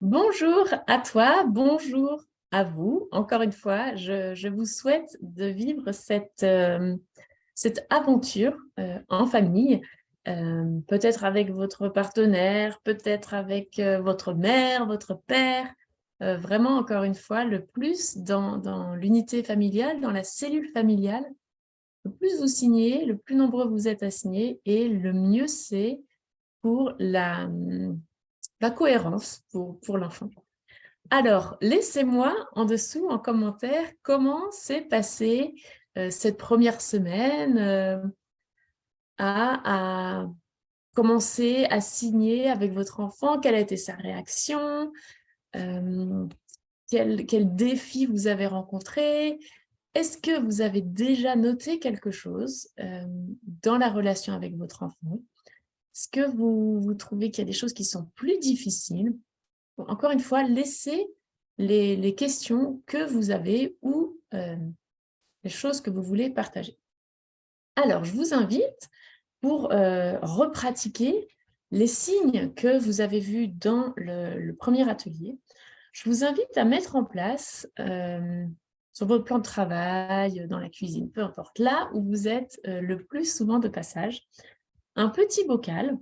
Bonjour à toi, bonjour à vous. Encore une fois, je vous souhaite de vivre cette aventure en famille, peut-être avec votre partenaire, peut-être avec votre mère, votre père. Vraiment, encore une fois, le plus dans l'unité familiale, dans la cellule familiale, le plus vous signez, le plus nombreux vous êtes à signer et le mieux c'est pour la cohérence pour l'enfant. Alors, laissez-moi en dessous, en commentaire, comment s'est passée cette première semaine à commencer à signer avec votre enfant. Quelle a été sa réaction? euh, quel défi vous avez rencontré? Est-ce que vous avez déjà noté quelque chose dans la relation avec votre enfant? Est-ce que vous trouvez qu'il y a des choses qui sont plus difficiles? Encore une fois, laissez les questions que vous avez ou les choses que vous voulez partager. Alors, je vous invite pour repratiquer les signes que vous avez vus dans le premier atelier. Je vous invite à mettre en place sur votre plan de travail, dans la cuisine, peu importe, là où vous êtes le plus souvent de passage, un petit bocal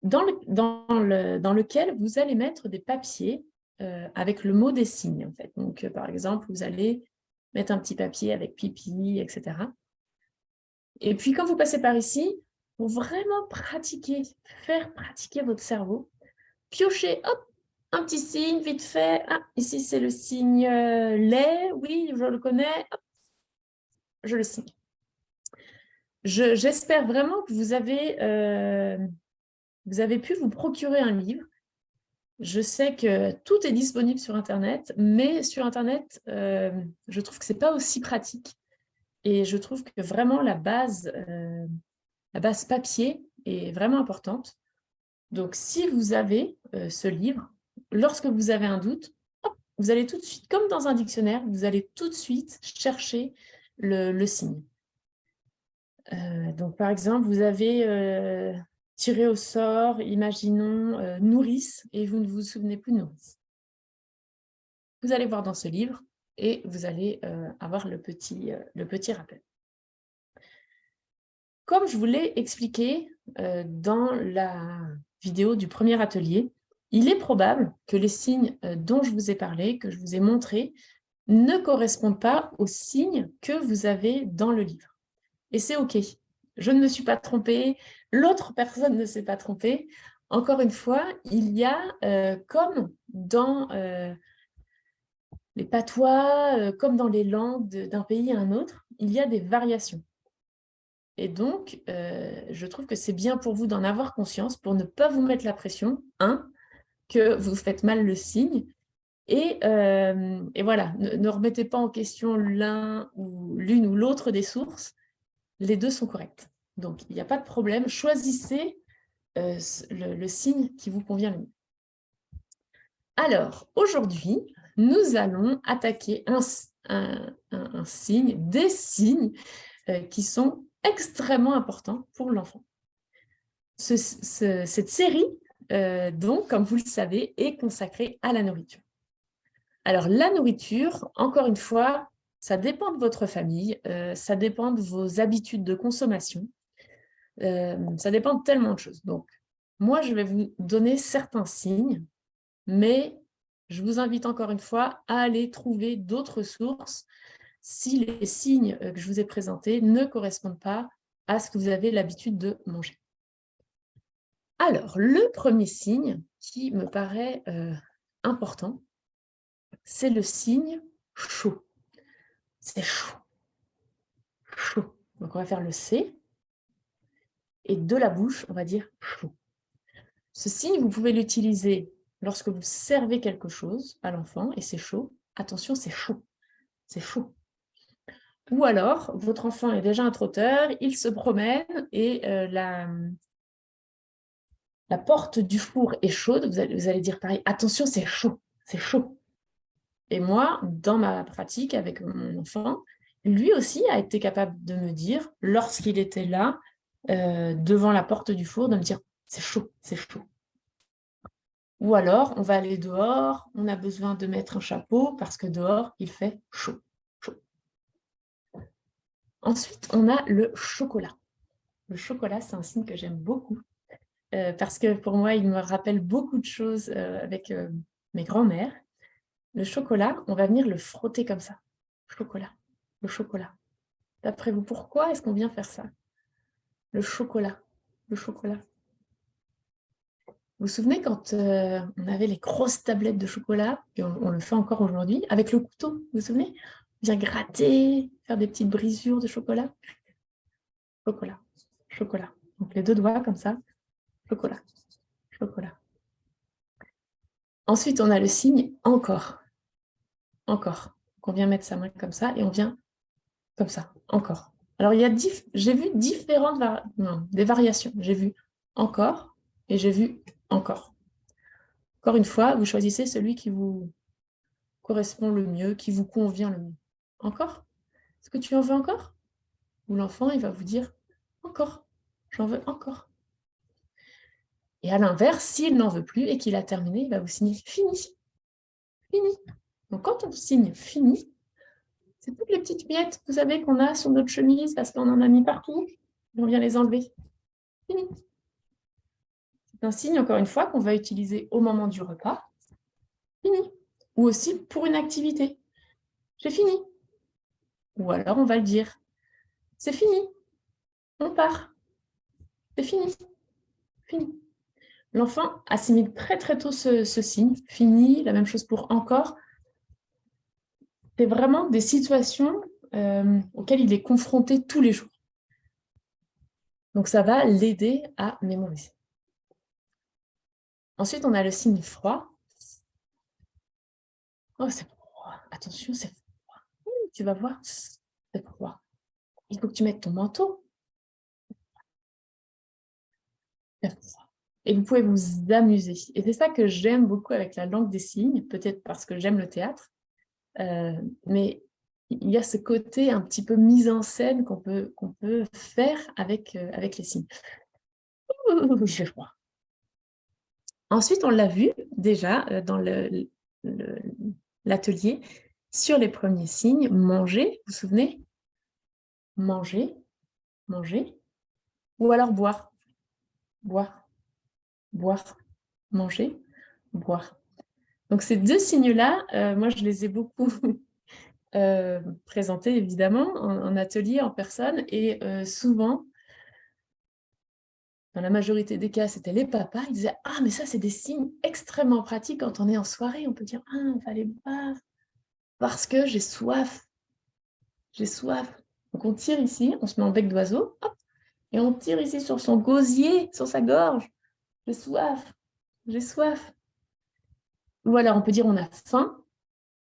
dans lequel vous allez mettre des papiers avec le mot des signes, en fait. Donc, par exemple, vous allez mettre un petit papier avec pipi, etc. Et puis, quand vous passez par ici, pour vraiment pratiquer, faire pratiquer votre cerveau, piochez, hop, un petit signe, vite fait. Ah, ici, c'est le signe lait, oui, je le connais, hop, je le signe. J'espère vraiment que vous avez pu vous procurer un livre. Je sais que tout est disponible sur Internet, mais sur Internet, je trouve que ce n'est pas aussi pratique. Et je trouve que vraiment la base papier est vraiment importante. Donc, si vous avez ce livre, lorsque vous avez un doute, hop, vous allez tout de suite, comme dans un dictionnaire, vous allez tout de suite chercher le signe. Donc, par exemple, vous avez tiré au sort, imaginons, nourrice, et vous ne vous souvenez plus de nourrice. Vous allez voir dans ce livre et vous allez avoir le petit rappel. Comme je vous l'ai expliqué dans la vidéo du premier atelier, il est probable que les signes dont je vous ai parlé, que je vous ai montrés, ne correspondent pas aux signes que vous avez dans le livre. Et c'est OK. Je ne me suis pas trompée, l'autre personne ne s'est pas trompée. Encore une fois, il y a, comme dans les patois, comme dans les langues d'un pays à un autre, il y a des variations. Et donc, je trouve que c'est bien pour vous d'en avoir conscience pour ne pas vous mettre la pression, que vous faites mal le signe, et voilà, ne remettez pas en question l'une ou l'autre des sources, les deux sont correctes. Donc, il n'y a pas de problème, choisissez le signe qui vous convient le mieux. Alors, aujourd'hui, nous allons attaquer un signe, des signes qui sont extrêmement importants pour l'enfant. Cette série, donc, comme vous le savez, est consacrée à la nourriture. Alors, la nourriture, encore une fois, ça dépend de votre famille, ça dépend de vos habitudes de consommation, ça dépend de tellement de choses. Donc, moi, je vais vous donner certains signes, mais je vous invite encore une fois à aller trouver d'autres sources si les signes que je vous ai présentés ne correspondent pas à ce que vous avez l'habitude de manger. Alors, le premier signe qui me paraît important, c'est le signe chaud. C'est chaud. Chaud. Donc, on va faire le C. Et de la bouche, on va dire chaud. Ce signe, vous pouvez l'utiliser lorsque vous servez quelque chose à l'enfant et c'est chaud. Attention, c'est chaud. C'est chaud. Ou alors, votre enfant est déjà un trotteur, il se promène et la porte du four est chaude. Vous allez dire pareil, attention, c'est chaud. C'est chaud. Et moi, dans ma pratique avec mon enfant, lui aussi a été capable de me dire, lorsqu'il était là, devant la porte du four, de me dire, c'est chaud, c'est chaud. Ou alors, on va aller dehors, on a besoin de mettre un chapeau parce que dehors, il fait chaud. Chaud. Ensuite, on a le chocolat. Le chocolat, c'est un signe que j'aime beaucoup parce que pour moi, il me rappelle beaucoup de choses avec mes grands-mères. Le chocolat, on va venir le frotter comme ça. Chocolat, le chocolat. D'après vous, pourquoi est-ce qu'on vient faire ça? Le chocolat, le chocolat. Vous vous souvenez quand on avait les grosses tablettes de chocolat, et on le fait encore aujourd'hui, avec le couteau, vous vous souvenez? On vient gratter, faire des petites brisures de chocolat. Chocolat, chocolat. Donc les deux doigts comme ça, chocolat, chocolat. Ensuite, on a le signe encore, encore. Donc on vient mettre sa main comme ça et on vient comme ça, encore. Alors j'ai vu différentes des variations. J'ai vu encore et j'ai vu encore. Encore une fois, vous choisissez celui qui vous correspond le mieux, qui vous convient le mieux. Encore? Est-ce que tu en veux encore? Ou l'enfant, il va vous dire encore, j'en veux encore. Et à l'inverse, s'il n'en veut plus et qu'il a terminé, il va vous signer fini. Fini. Donc quand on signe fini, c'est toutes les petites miettes, vous savez, qu'on a sur notre chemise parce qu'on en a mis partout, et on vient les enlever. Fini. C'est un signe, encore une fois, qu'on va utiliser au moment du repas. Fini. Ou aussi pour une activité. J'ai fini. Ou alors on va le dire. C'est fini. On part. C'est fini. Fini. L'enfant assimile très très tôt ce signe. Fini. La même chose pour encore. C'est vraiment des situations auxquelles il est confronté tous les jours. Donc ça va l'aider à mémoriser. Ensuite, on a le signe froid. Oh, c'est froid. Attention, c'est froid. Tu vas voir, c'est froid. Il faut que tu mettes ton manteau. Et vous pouvez vous amuser. Et c'est ça que j'aime beaucoup avec la langue des signes, peut-être parce que j'aime le théâtre, mais il y a ce côté un petit peu mise en scène qu'on peut faire avec les signes. J'ai froid. Ensuite, on l'a vu déjà dans l'atelier, sur les premiers signes, manger, vous vous souvenez? Manger, manger, ou alors boire, boire, boire, manger, boire. Donc ces deux signes-là, moi je les ai beaucoup présentés évidemment en atelier, en personne, et souvent, dans la majorité des cas, c'était les papas, ils disaient « Ah, mais ça, c'est des signes extrêmement pratiques quand on est en soirée, on peut dire « Ah, il fallait boire parce que j'ai soif, j'ai soif. » Donc on tire ici, on se met en bec d'oiseau, hop, et on tire ici sur son gosier, sur sa gorge. « J'ai soif, j'ai soif. » Ou alors on peut dire « On a faim ».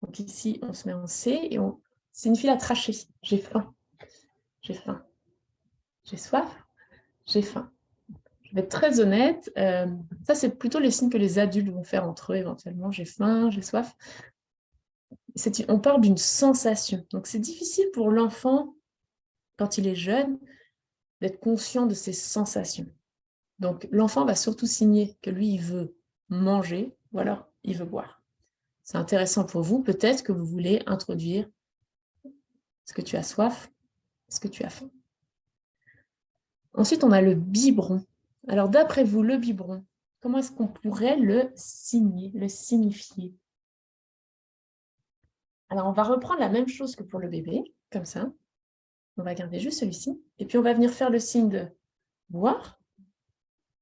Donc ici, on se met en C et on signifie la trachée. J'ai faim, j'ai faim, j'ai soif, j'ai faim. Je vais être très honnête, ça c'est plutôt les signes que les adultes vont faire entre eux éventuellement. J'ai faim, j'ai soif. On parle d'une sensation. Donc c'est difficile pour l'enfant, quand il est jeune, d'être conscient de ses sensations. Donc l'enfant va surtout signer que lui, il veut manger ou alors il veut boire. C'est intéressant pour vous, peut-être que vous voulez introduire est-ce que tu as soif? Est-ce que tu as faim? Ensuite, on a le biberon. Alors, d'après vous, le biberon, comment est-ce qu'on pourrait le signer, le signifier? Alors, on va reprendre la même chose que pour le bébé, comme ça. On va garder juste celui-ci. Et puis, on va venir faire le signe de boire.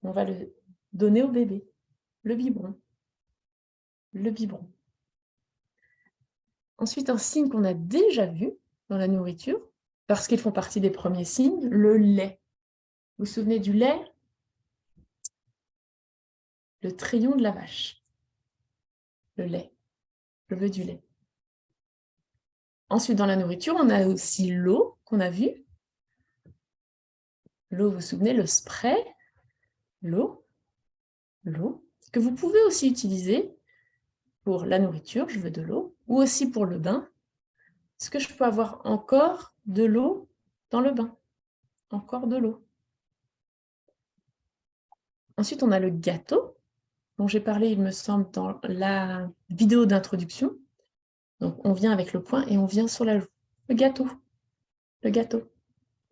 On va le donner au bébé. Le biberon. Le biberon. Ensuite, un signe qu'on a déjà vu dans la nourriture, parce qu'ils font partie des premiers signes, le lait. Vous vous souvenez du lait? Le triomphe de la vache. Le lait. Je veux du lait. Ensuite, dans la nourriture, on a aussi l'eau qu'on a vue. L'eau, vous vous souvenez, le spray. L'eau. L'eau. Que vous pouvez aussi utiliser pour la nourriture, je veux de l'eau, ou aussi pour le bain. Est-ce que je peux avoir encore de l'eau dans le bain? Encore de l'eau. Ensuite, on a le gâteau. dont j'ai parlé, il me semble, dans la vidéo d'introduction. Donc, on vient avec le poing et on vient sur la joue. Le gâteau. Le gâteau.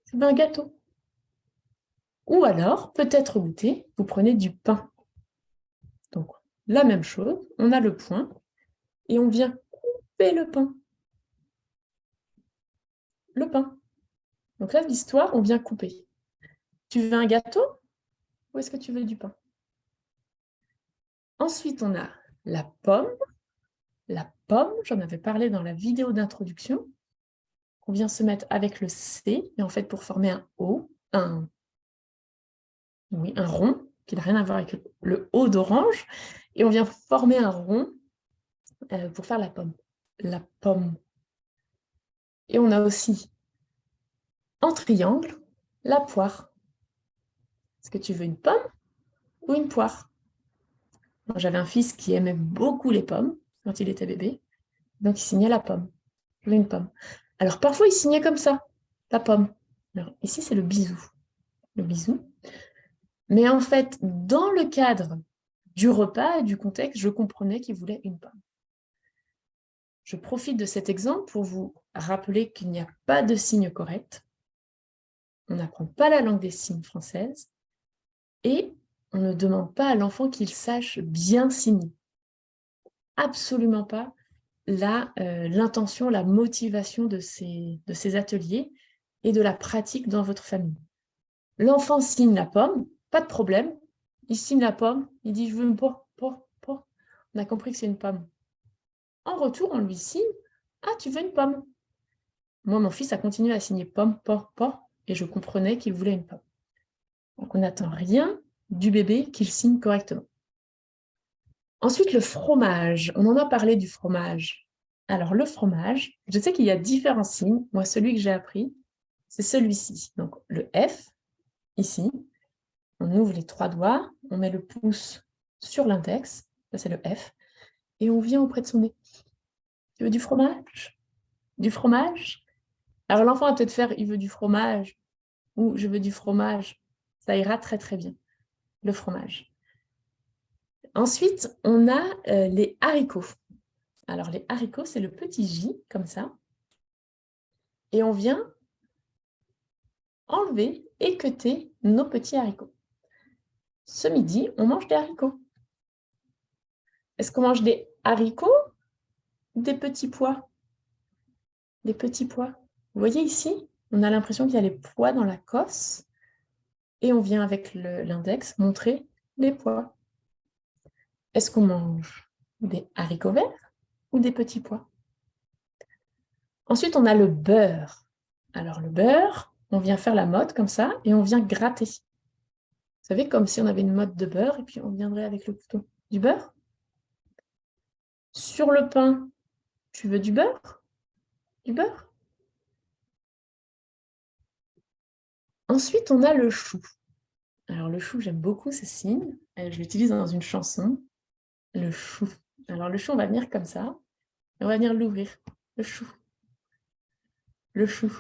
C'est bien un gâteau. Ou alors, peut-être goûter, vous prenez du pain. Donc, la même chose, on a le poing et on vient couper le pain. Le pain. Donc là, l'histoire, on vient couper. Tu veux un gâteau ou est-ce que tu veux du pain? Ensuite, on a la pomme. La pomme, j'en avais parlé dans la vidéo d'introduction. On vient se mettre avec le C, et en fait, pour former un O, un rond, qui n'a rien à voir avec le O d'orange, et on vient former un rond pour faire la pomme. La pomme. Et on a aussi, en triangle, la poire. Est-ce que tu veux une pomme ou une poire? J'avais un fils qui aimait beaucoup les pommes quand il était bébé, donc il signait la pomme. Je veux une pomme. Alors parfois, il signait comme ça, la pomme. Alors ici, c'est le bisou. Le bisou. Mais en fait, dans le cadre du repas et du contexte, je comprenais qu'il voulait une pomme. Je profite de cet exemple pour vous rappeler qu'il n'y a pas de signe correct. On n'apprend pas la langue des signes française et on ne demande pas à l'enfant qu'il sache bien signer. Absolument pas l'intention, la motivation de ces ateliers et de la pratique dans votre famille. L'enfant signe la pomme, pas de problème. Il signe la pomme, il dit « je veux une pomme, pomme, pomme ». On a compris que c'est une pomme. En retour, on lui signe « ah, tu veux une pomme ». Moi, mon fils a continué à signer pomme, pomme, pomme, et je comprenais qu'il voulait une pomme. Donc, on n'attend rien du bébé qu'il signe correctement. Ensuite, le fromage. On en a parlé du fromage. Alors, le fromage, je sais qu'il y a différents signes. Moi, celui que j'ai appris, c'est celui-ci. Donc, le F, ici. On ouvre les 3 doigts, on met le pouce sur l'index, ça c'est le F, et on vient auprès de son nez. Tu veux du fromage? Du fromage? Alors l'enfant va peut-être faire « il veut du fromage » ou « je veux du fromage ». Ça ira très très bien, le fromage. Ensuite, on a les haricots. Alors les haricots, c'est le petit J, comme ça. Et on vient enlever, équeuter nos petits haricots. Ce midi, on mange des haricots. Est-ce qu'on mange des haricots ou des petits pois? Des petits pois. Vous voyez ici, on a l'impression qu'il y a les pois dans la cosse et on vient avec l'index montrer les pois. Est-ce qu'on mange des haricots verts ou des petits pois? Ensuite, on a le beurre. Alors, le beurre, on vient faire la motte comme ça et on vient gratter. Vous savez, comme si on avait une motte de beurre et puis on viendrait avec le couteau. Du beurre? Sur le pain, tu veux du beurre? Du beurre? Ensuite, on a le chou. Alors, le chou, j'aime beaucoup ce signe. Je l'utilise dans une chanson. Le chou. Alors, le chou, on va venir comme ça. Et on va venir l'ouvrir. Le chou. Le chou.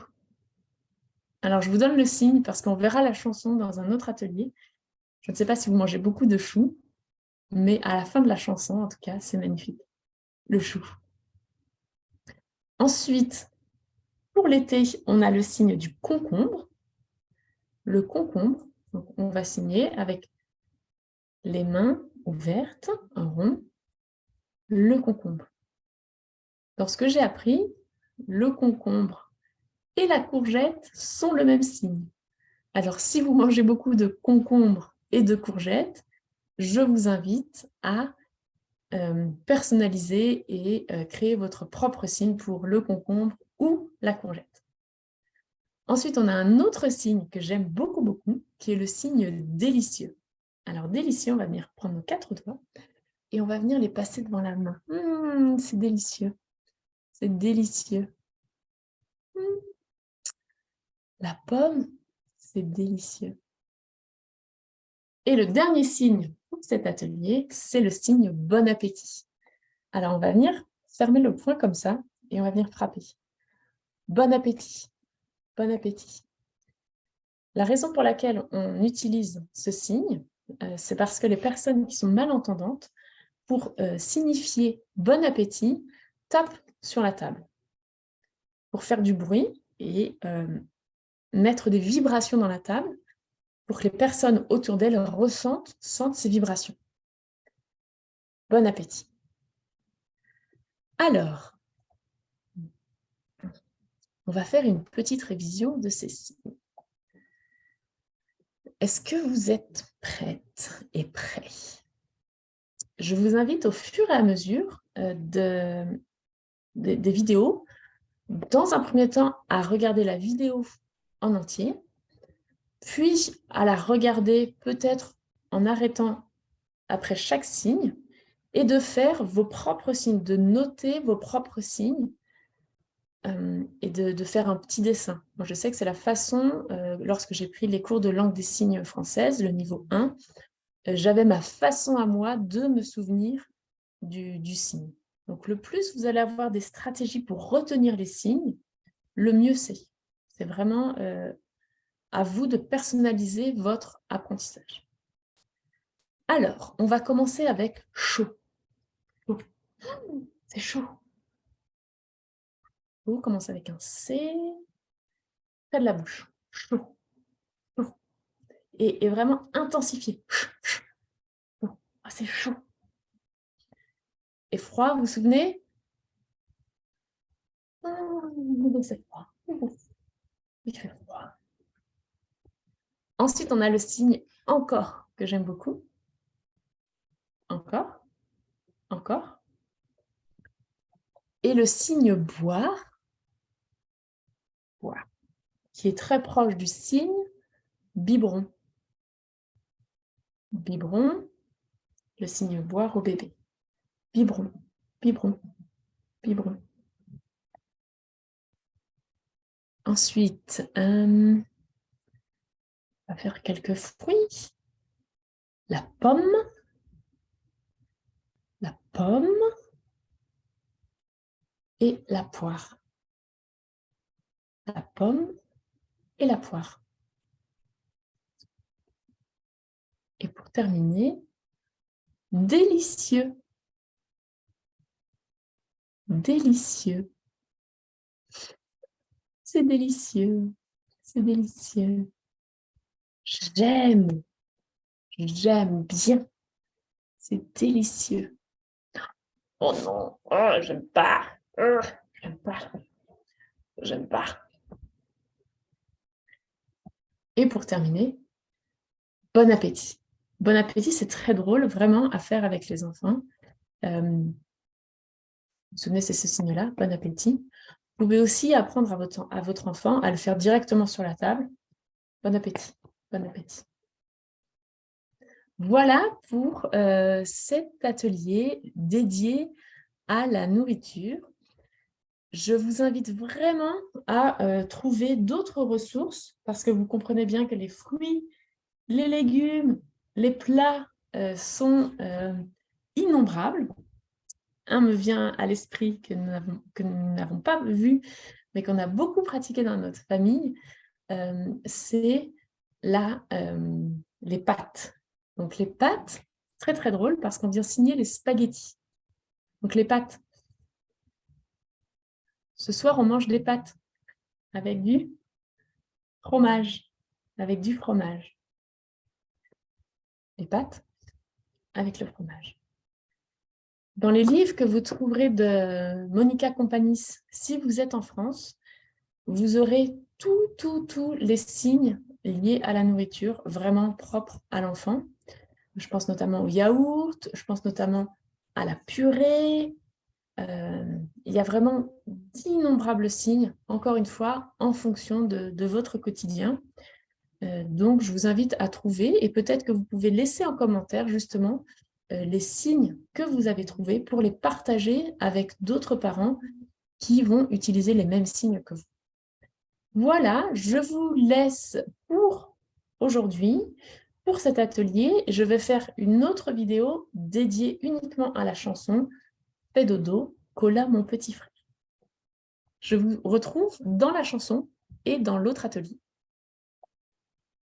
Alors, je vous donne le signe parce qu'on verra la chanson dans un autre atelier. Je ne sais pas si vous mangez beaucoup de choux, mais à la fin de la chanson, en tout cas, c'est magnifique. Le chou. Ensuite, pour l'été, on a le signe du concombre. Le concombre, donc on va signer avec les mains ouvertes, un rond, le concombre. Lorsque j'ai appris, le concombre et la courgette sont le même signe. Alors, si vous mangez beaucoup de concombres et de courgettes, je vous invite à personnaliser et créer votre propre signe pour le concombre ou la courgette. Ensuite, on a un autre signe que j'aime beaucoup, beaucoup, qui est le signe délicieux. Alors, délicieux, on va venir prendre nos 4 doigts et on va venir les passer devant la main. C'est délicieux. C'est délicieux. La pomme, c'est délicieux. Et le dernier signe pour cet atelier, c'est le signe bon appétit. Alors, on va venir fermer le poing comme ça et on va venir frapper. Bon appétit. Bon appétit. La raison pour laquelle on utilise ce signe, c'est parce que les personnes qui sont malentendantes, pour signifier bon appétit, tapent sur la table pour faire du bruit et mettre des vibrations dans la table pour que les personnes autour d'elles sentent ces vibrations. Bon appétit. Alors, on va faire une petite révision de ces signes. Est-ce que vous êtes prêtes et prêts? Je vous invite au fur et à mesure des vidéos, dans un premier temps, à regarder la vidéo en entier, puis à la regarder peut-être en arrêtant après chaque signe et de faire vos propres signes, de noter vos propres signes et de faire un petit dessin. Moi, je sais que c'est la façon, lorsque j'ai pris les cours de langue des signes française, le niveau 1, j'avais ma façon à moi de me souvenir du signe. Donc, le plus vous allez avoir des stratégies pour retenir les signes, le mieux c'est. C'est vraiment à vous de personnaliser votre apprentissage. Alors, on va commencer avec chaud. C'est chaud. On commence avec un C, près de la bouche. Chaud. Chaud. Et vraiment intensifier. Oh, c'est chaud. Et froid, vous vous souvenez? C'est froid. Il fait froid. Ensuite, on a le signe encore, que j'aime beaucoup. Encore. Encore. Et le signe boire, boire, qui est très proche du signe biberon. Biberon, le signe boire au bébé. Biberon, biberon, biberon. Ensuite, on va faire quelques fruits. La pomme, et la poire. La pomme et la poire. Et pour terminer, délicieux. Délicieux. C'est délicieux. C'est délicieux. J'aime. J'aime bien. C'est délicieux. Oh non, oh, j'aime pas. J'aime pas. J'aime pas. Et pour terminer, bon appétit. Bon appétit, c'est très drôle, vraiment, à faire avec les enfants. Vous vous souvenez, c'est ce signe-là, bon appétit. Vous pouvez aussi apprendre à votre enfant à le faire directement sur la table. Bon appétit, bon appétit. Voilà pour cet atelier dédié à la nourriture. Je vous invite vraiment à trouver d'autres ressources parce que vous comprenez bien que les fruits, les légumes, les plats sont innombrables. Un me vient à l'esprit que nous n'avons pas vu, mais qu'on a beaucoup pratiqué dans notre famille, c'est les pâtes. Donc les pâtes, très très drôle parce qu'on vient signer les spaghettis. Donc les pâtes. Ce soir, on mange des pâtes avec du fromage. Avec du fromage. Les pâtes avec le fromage. Dans les livres que vous trouverez de Monica Companis, si vous êtes en France, vous aurez tous les signes liés à la nourriture, vraiment propres à l'enfant. Je pense notamment au yaourt, je pense notamment à la purée. Il y a vraiment d'innombrables signes, encore une fois, en fonction de votre quotidien. Donc, je vous invite à trouver et peut-être que vous pouvez laisser en commentaire justement les signes que vous avez trouvés pour les partager avec d'autres parents qui vont utiliser les mêmes signes que vous. Voilà, je vous laisse pour aujourd'hui, pour cet atelier. Je vais faire une autre vidéo dédiée uniquement à la chanson « Fais dodo, Cola mon petit frère ». Je vous retrouve dans la chanson et dans l'autre atelier.